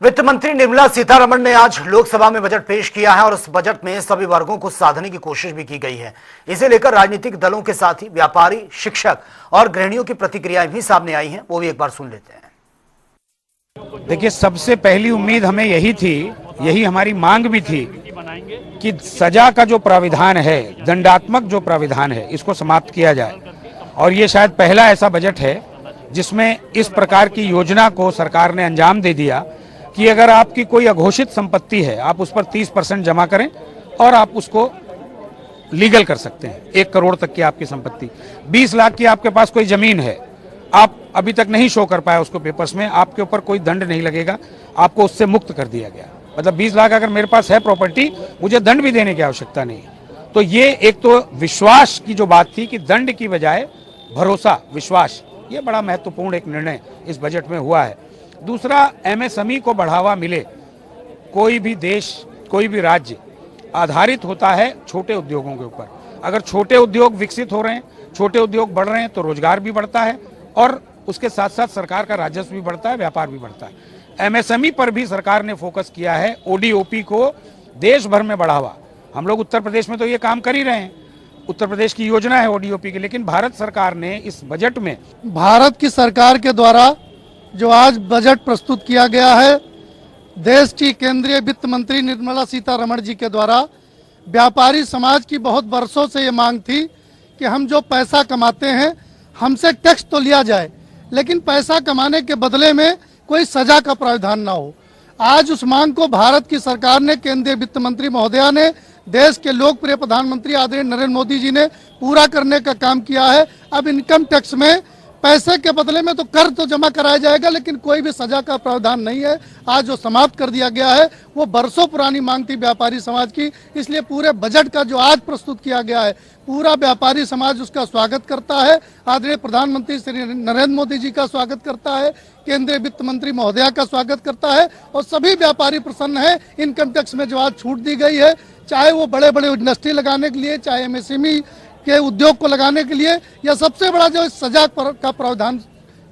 वित्त मंत्री निर्मला सीतारमण ने आज लोकसभा में बजट पेश किया है और उस बजट में सभी वर्गों को साधने की कोशिश भी की गई है। इसे लेकर राजनीतिक दलों के साथ ही व्यापारी, शिक्षक और गृहिणियों की प्रतिक्रियाएं भी सामने आई हैं। वो भी एक बार सुन लेते हैं। देखिए, सबसे पहली उम्मीद हमें यही थी, यही हमारी मांग भी थी कि सजा का जो प्राविधान है, दंडात्मक जो प्राविधान है, इसको समाप्त किया जाए। और ये शायद पहला ऐसा बजट है जिसमें इस प्रकार की योजना को सरकार ने अंजाम दे दिया कि अगर आपकी कोई अघोषित संपत्ति है, आप उस पर 30% जमा करें और आप उसको लीगल कर सकते हैं। 1 करोड़ तक की आपकी संपत्ति, 20 लाख की आपके पास कोई जमीन है, आप अभी तक नहीं शो कर पाए उसको पेपर्स में, आपके ऊपर कोई दंड नहीं लगेगा, आपको उससे मुक्त कर दिया गया। मतलब 20 लाख अगर मेरे पास है प्रॉपर्टी, मुझे दंड भी देने की आवश्यकता नहीं है। तो ये एक तो विश्वास की जो बात थी कि दंड की बजाय भरोसा, विश्वास, ये बड़ा महत्वपूर्ण एक निर्णय इस बजट में हुआ है। दूसरा, एमएसएमई को बढ़ावा मिले। कोई भी देश, कोई भी राज्य आधारित होता है छोटे उद्योगों के ऊपर। अगर छोटे उद्योग विकसित हो रहे हैं, छोटे उद्योग बढ़ रहे हैं, तो रोजगार भी बढ़ता है और उसके साथ साथ सरकार का राजस्व भी बढ़ता है, व्यापार भी बढ़ता है। एमएसएमई पर भी सरकार ने फोकस किया है, ओडीओपी को देश भर में बढ़ावा। हम लोग उत्तर प्रदेश में तो ये काम कर ही रहे हैं, उत्तर प्रदेश की योजना है ओडीओपी की, लेकिन भारत सरकार ने इस बजट में, भारत की सरकार के द्वारा जो आज बजट प्रस्तुत किया गया है, देश की केंद्रीय वित्त मंत्री निर्मला सीतारमण जी के द्वारा, व्यापारी समाज की बहुत वर्षों से ये मांग थी कि हम जो पैसा कमाते हैं, हमसे टैक्स तो लिया जाए, लेकिन पैसा कमाने के बदले में कोई सजा का प्रावधान ना हो। आज उस मांग को भारत की सरकार ने, केंद्रीय वित्त मंत्री महोदया ने, देश के लोकप्रिय प्रधानमंत्री आदरणीय नरेंद्र मोदी जी ने पूरा करने का काम किया है। अब इनकम टैक्स में पैसे के बदले में तो कर तो जमा कराया जाएगा, लेकिन कोई भी सजा का प्रावधान नहीं है। आज जो समाप्त कर दिया गया है वो बरसों पुरानी मांग थी व्यापारी समाज की। इसलिए पूरे बजट का जो आज प्रस्तुत किया गया है, पूरा व्यापारी समाज उसका स्वागत करता है। आदरणीय प्रधानमंत्री श्री नरेंद्र मोदी जी का स्वागत करता है, केंद्रीय वित्त मंत्री महोदया का स्वागत करता है और सभी व्यापारी प्रसन्न है। इनकम टैक्स में जो आज छूट दी गई है, चाहे वो बड़े बड़े इंडस्ट्री लगाने के लिए, चाहे एमएसएमई के उद्योग को लगाने के लिए, या सबसे बड़ा जो सजा का प्रावधान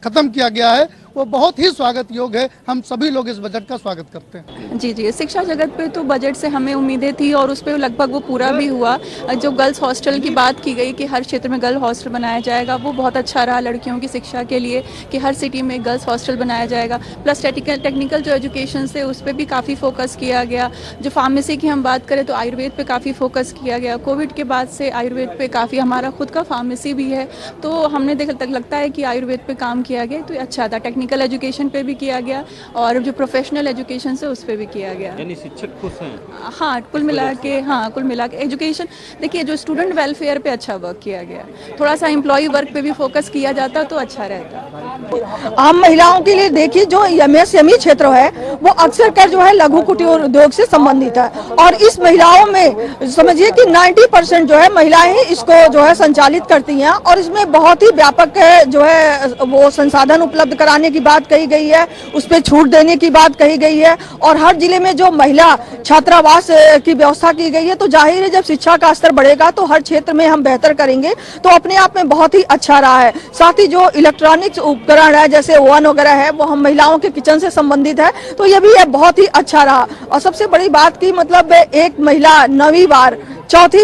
खत्म किया गया है, वो बहुत ही स्वागत योग्य है। हम सभी लोग इस बजट का स्वागत करते हैं। जी, शिक्षा जगत पे तो बजट से हमें उम्मीदें थी और उस पर लगभग वो पूरा भी हुआ। जो गर्ल्स हॉस्टल की बात की गई कि हर क्षेत्र में गर्ल हॉस्टल बनाया जाएगा, वो बहुत अच्छा रहा लड़कियों की शिक्षा के लिए कि हर सिटी में गर्ल्स हॉस्टल बनाया जाएगा। प्लस टेक्निकल जो एजुकेशन से उस पर भी काफ़ी फोकस किया गया। जो फार्मेसी की हम बात करें तो आयुर्वेद पे काफ़ी फोकस किया गया। कोविड के बाद से आयुर्वेद पे काफ़ी, हमारा खुद का फार्मेसी भी है, तो हमने लगता है कि आयुर्वेद पे काम किया गया, तो अच्छा था। टेक्निकल एजुकेशन पे भी किया गया और जो प्रोफेशनल एजुकेशन से उस पे भी किया गया। यानी शिक्षक खुश हैं? हाँ, कुल मिला के एजुकेशन, देखिए जो स्टूडेंट वेलफेयर पे अच्छा वर्क किया गया। थोड़ा सा एम्प्लॉय वर्क पे भी फोकस किया जाता तो अच्छा रहता। आम महिलाओं के लिए देखिए, जो एमएसएमई क्षेत्र है वो अक्सर कर जो है लघु कुटीर उद्योग से संबंधित है और इस महिलाओं में समझिए कि 90% जो है महिलाएं ही इसको जो है संचालित करती हैं और इसमें बहुत ही व्यापक जो है वो संसाधन उपलब्ध कराने की बात कही गई है, उस पर छूट देने की बात कही गई है और हर जिले में जो महिला छात्रावास की व्यवस्था की गई है। तो जाहिर है जब शिक्षा का स्तर बढ़ेगा तो हर क्षेत्र में हम बेहतर करेंगे, तो अपने आप में बहुत ही अच्छा रहा है। साथ ही जो इलेक्ट्रॉनिक्स उपकरण है जैसे ओवन वगैरह है, वो हम महिलाओं के किचन से संबंधित है, तो ये भी बहुत ही अच्छा रहा। और सबसे बड़ी बात की मतलब एक महिला 9वीं बार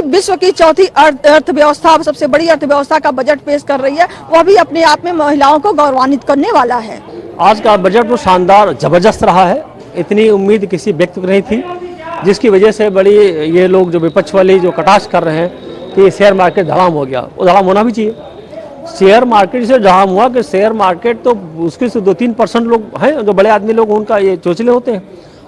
विश्व की चौथी अर्थव्यवस्था, सबसे बड़ी अर्थव्यवस्था का बजट पेश कर रही है, वह भी अपने आप में महिलाओं को गौरवान्वित करने वाला है। आज का बजट तो शानदार, जबरदस्त रहा है। इतनी उम्मीद किसी व्यक्ति को नहीं थी, जिसकी वजह से बड़ी ये लोग जो विपक्ष वाले जो कटाक्ष कर रहे हैं कि शेयर मार्केट धड़ाम हो गया, वो धड़ाम होना भी चाहिए। शेयर मार्केट से धड़ाम हुआ कि शेयर मार्केट तो उसके से 2-3% लोग हैं जो बड़े आदमी लोग, उनका ये चोचले होते हैं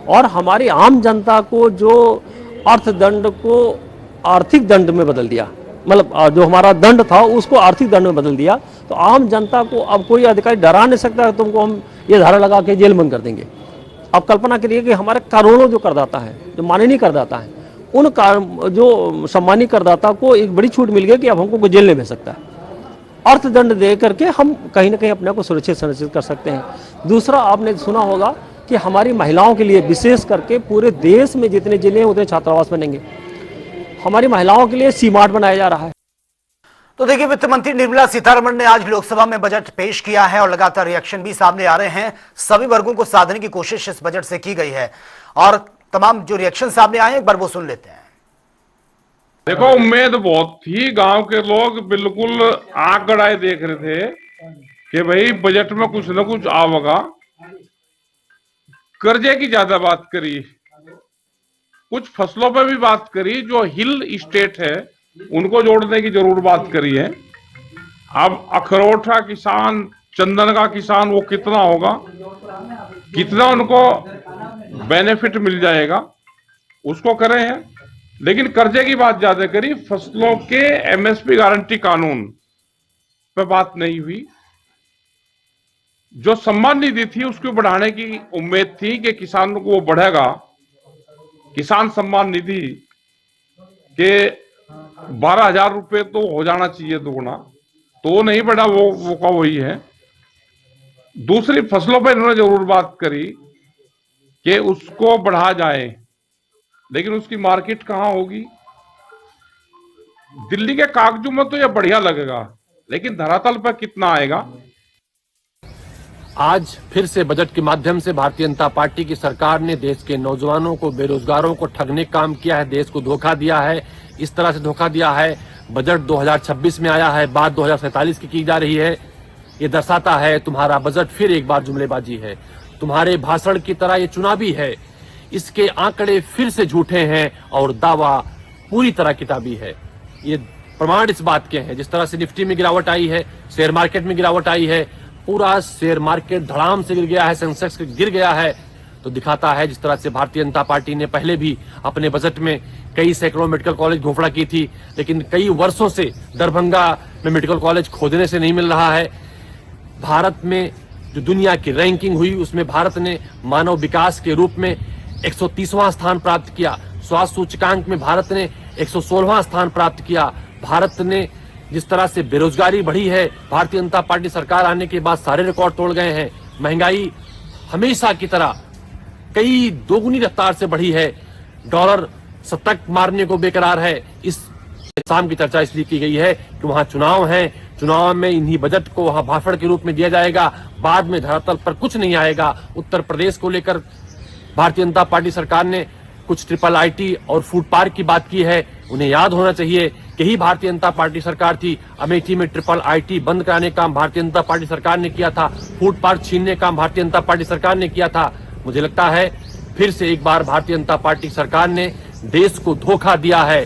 और हमारी आम जनता को जो अर्थदंड को आर्थिक दंड में बदल दिया, मतलब जो हमारा दंड था उसको आर्थिक दंड में बदल दिया। तो आम जनता को अब कोई अधिकारी डरा नहीं सकता, तुमको हम ये धारा लगा के जेल बंद कर देंगे। अब कल्पना करिए कि हमारे करोड़ों जो करदाता है, जो माननीय करदाता है, उन जो सम्मानित करदाता को एक बड़ी छूट मिल गई कि अब हमको कोई जेल नहीं भेज सकता है। अर्थदंड दे करके हम कहीं ना कहीं अपने को सुरक्षित कर सकते हैं। दूसरा, आपने सुना होगा कि हमारी महिलाओं के लिए विशेष करके पूरे देश में जितने जिले हैं उतने छात्रावास बनेंगे। हमारी महिलाओं के लिए सी मार्ट बनाया जा रहा है। तो देखिए, वित्त मंत्री निर्मला सीतारमण ने आज लोकसभा में बजट पेश किया है और लगातार रिएक्शन भी सामने आ रहे हैं। सभी वर्गों को साधने की कोशिश इस बजट से की गई है और तमाम जो रिएक्शन सामने आए हैं एक बार वो सुन लेते हैं। देखो, उम्मीद बहुत थी, गांव के लोग बिल्कुल आंख गड़ाए देख रहे थे कि भाई बजट में कुछ न कुछ आवेगा। कर्जे की ज्यादा बात करी, कुछ फसलों पर भी बात करी, जो हिल स्टेट है उनको जोड़ने की जरूर बात करी है। अब अखरोट का किसान, चंदन का किसान, वो कितना होगा, कितना उनको बेनिफिट मिल जाएगा, उसको करे हैं। लेकिन कर्जे की बात ज्यादा करी, फसलों के एमएसपी गारंटी कानून पे बात नहीं हुई। जो सम्मान निधि थी उसको बढ़ाने की उम्मीद थी कि किसानों को वो बढ़ेगा। किसान सम्मान निधि के 12,000 रुपए तो हो जाना चाहिए दुगुना, तो वो नहीं बढ़ा, वो का वही है। दूसरी फसलों पर इन्होंने जरूर बात करी कि उसको बढ़ा जाए, लेकिन उसकी मार्केट कहां होगी। दिल्ली के कागजों में तो ये बढ़िया लगेगा, लेकिन धरातल पर कितना आएगा। आज फिर से बजट के माध्यम से भारतीय जनता पार्टी की सरकार ने देश के नौजवानों को, बेरोजगारों को ठगने का काम किया है, देश को धोखा दिया है। इस तरह से धोखा दिया है, बजट 2026 में आया है, बात 2047 की जा रही है। ये दर्शाता है तुम्हारा बजट फिर एक बार जुमलेबाजी है, तुम्हारे भाषण की तरह ये चुनावी है। इसके आंकड़े फिर से झूठे हैं और दावा पूरी तरह किताबी है। ये प्रमाण इस बात के हैं, जिस तरह से निफ्टी में गिरावट आई है, शेयर मार्केट में गिरावट आई है, पूरा शेयर मार्केट धड़ाम से गिर गया है, सेंसेक्स गिर गया है, तो दिखाता है जिस तरह से भारतीय जनता पार्टी ने पहले भी अपने बजट में कई सैकड़ों मेडिकल कॉलेज घोषणा की थी, लेकिन कई वर्षों से दरभंगा में मेडिकल कॉलेज खोदने से नहीं मिल रहा है। भारत में जो दुनिया की रैंकिंग हुई उसमें भारत ने मानव विकास के रूप में 130वां स्थान प्राप्त किया। स्वास्थ्य सूचकांक में भारत ने 116वां स्थान प्राप्त किया। भारत ने जिस तरह से बेरोजगारी बढ़ी है, भारतीय जनता पार्टी सरकार आने के बाद सारे रिकॉर्ड तोड़ गए हैं। महंगाई हमेशा की तरह कई दोगुनी रफ्तार से बढ़ी है। डॉलर शतक मारने को बेकरार है। इस शाम की चर्चा इसलिए की गई है कि वहां चुनाव है, चुनाव में इन्हीं बजट को वहां भाषण के रूप में दिया जाएगा, बाद में धरातल पर कुछ नहीं आएगा। उत्तर प्रदेश को लेकर भारतीय जनता पार्टी सरकार ने कुछ ट्रिपल आईटी और फूड पार्क की बात की है। उन्हें याद होना चाहिए कि ही भारतीय जनता पार्टी सरकार थी। अमेठी में ट्रिपल आईटी बंद कराने का काम भारतीय जनता पार्टी सरकार ने किया था, फूड पार्क छीनने का काम भारतीय जनता पार्टी सरकार ने किया था। मुझे लगता है फिर से एक बार भारतीय जनता पार्टी सरकार ने देश को धोखा दिया है।